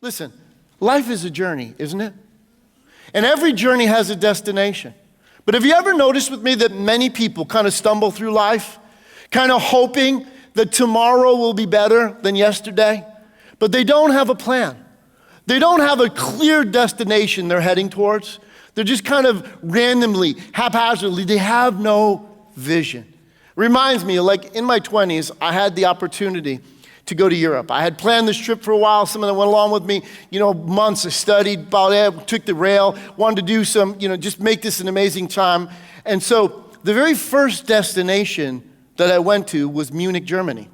Listen, life is a journey, isn't it? And every journey has a destination. But have you ever noticed with me that many people kind of stumble through life, kind of hoping that tomorrow will be better than yesterday, but they don't have a plan. They don't have a clear destination they're heading towards. They're just kind of randomly, haphazardly, they have no vision. Reminds me, like in my 20s, I had the opportunity to go to Europe. I had planned this trip for a while. Someone that went along with me, months. I studied about it, took the rail, wanted to do some, just make this an amazing time. And so the very first destination that I went to was Munich, Germany.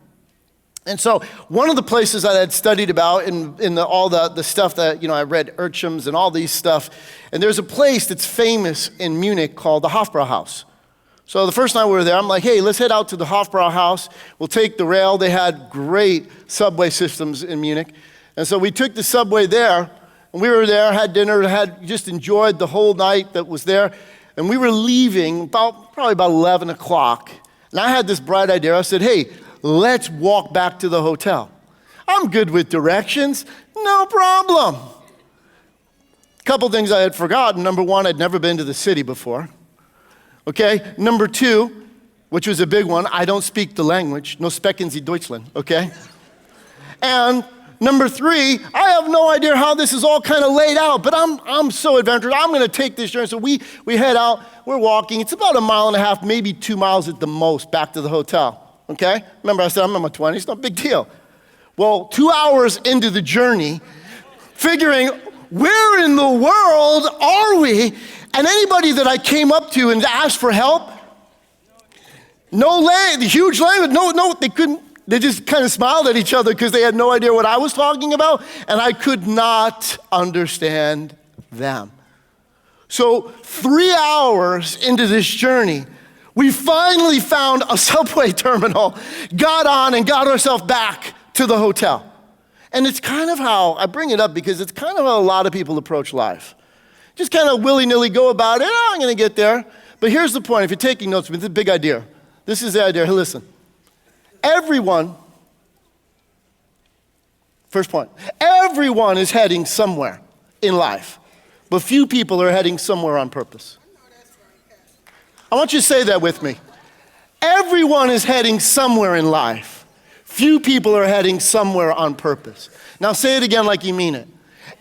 And so one of the places that I had studied about in all the stuff that, I read Erchams and all these stuff, and there's a place that's famous in Munich called the Hofbrauhaus. So the first night we were there, I'm like, hey, let's head out to the Hofbrauhaus. We'll take the rail. They had great subway systems in Munich. And so we took the subway there, and we were there, had dinner, just enjoyed the whole night that was there. And we were leaving probably about 11 o'clock. And I had this bright idea. I said, hey, let's walk back to the hotel. I'm good with directions, no problem. A couple things I had forgotten. Number one, I'd never been to the city before. Okay, number two, which was a big one, I don't speak the language. No sprechen Sie Deutschland, okay? And number three, I have no idea how this is all kind of laid out, but I'm so adventurous. I'm gonna take this journey. So we head out, we're walking. It's about 1.5 miles, maybe 2 miles at the most back to the hotel, okay? Remember I said I'm in my 20s, no big deal. Well, 2 hours into the journey, figuring where in the world are we? And anybody that I came up to and asked for help, huge language, no, they couldn't. They just kind of smiled at each other because they had no idea what I was talking about, and I could not understand them. So 3 hours into this journey, we finally found a subway terminal, got on and got ourselves back to the hotel. And it's kind of how, I bring it up because it's kind of how a lot of people approach life. Just kind of willy-nilly go about it. I'm going to get there. But here's the point. If you're taking notes, it's a big idea. This is the idea. Hey, listen. First point. Everyone is heading somewhere in life. But few people are heading somewhere on purpose. I want you to say that with me. Everyone is heading somewhere in life. Few people are heading somewhere on purpose. Now say it again like you mean it.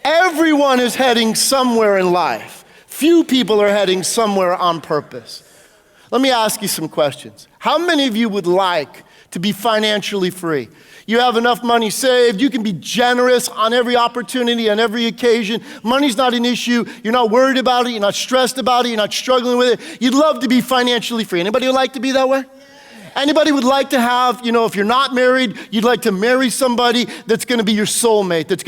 Everyone is heading somewhere in life. Few people are heading somewhere on purpose. Let me ask you some questions. How many of you would like to be financially free? You have enough money saved. You can be generous on every opportunity, on every occasion. Money's not an issue. You're not worried about it. You're not stressed about it. You're not struggling with it. You'd love to be financially free. Anybody would like to be that way? Anybody would like to have, if you're not married, you'd like to marry somebody that's gonna be your soulmate, that's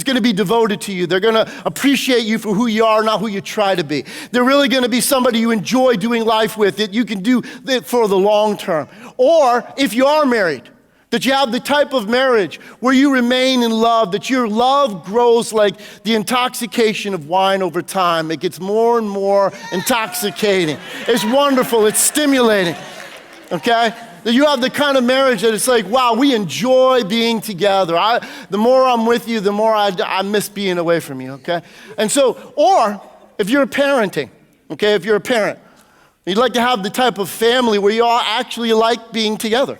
gonna be devoted to you. They're gonna appreciate you for who you are, not who you try to be. They're really gonna be somebody you enjoy doing life with, that you can do it for the long term. Or if you are married, that you have the type of marriage where you remain in love, that your love grows like the intoxication of wine over time. It gets more and more intoxicating. It's wonderful, it's stimulating. Okay? That you have the kind of marriage that it's like, wow, we enjoy being together. The more I'm with you, the more I miss being away from you, okay? And so, or if you're parenting, okay, if you're a parent, you'd like to have the type of family where you all actually like being together.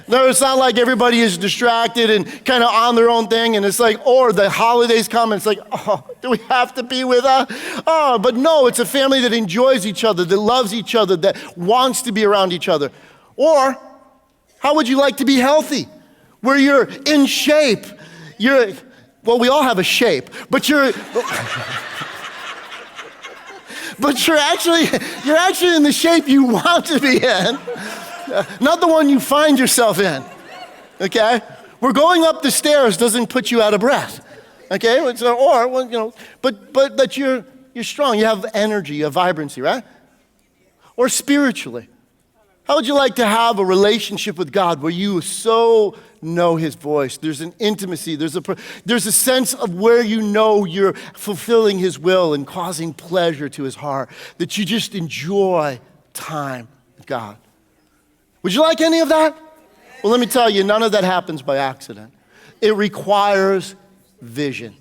No, it's not like everybody is distracted and kind of on their own thing, and it's like, or the holidays come and it's like, oh, do we have to be with us? Oh, but no, it's a family that enjoys each other, that loves each other, that wants to be around each other. Or, how would you like to be healthy? Where you're in shape. Well, we all have a shape, but you're actually in the shape you want to be in. Not the one you find yourself in, okay? We're going up the stairs doesn't put you out of breath, okay? But that you're strong, you have energy, you have vibrancy, right? Or spiritually. How would you like to have a relationship with God where you so know His voice? There's an intimacy, there's a sense of where you know you're fulfilling His will and causing pleasure to His heart, that you just enjoy time with God. Would you like any of that? Well, let me tell you, none of that happens by accident. It requires vision.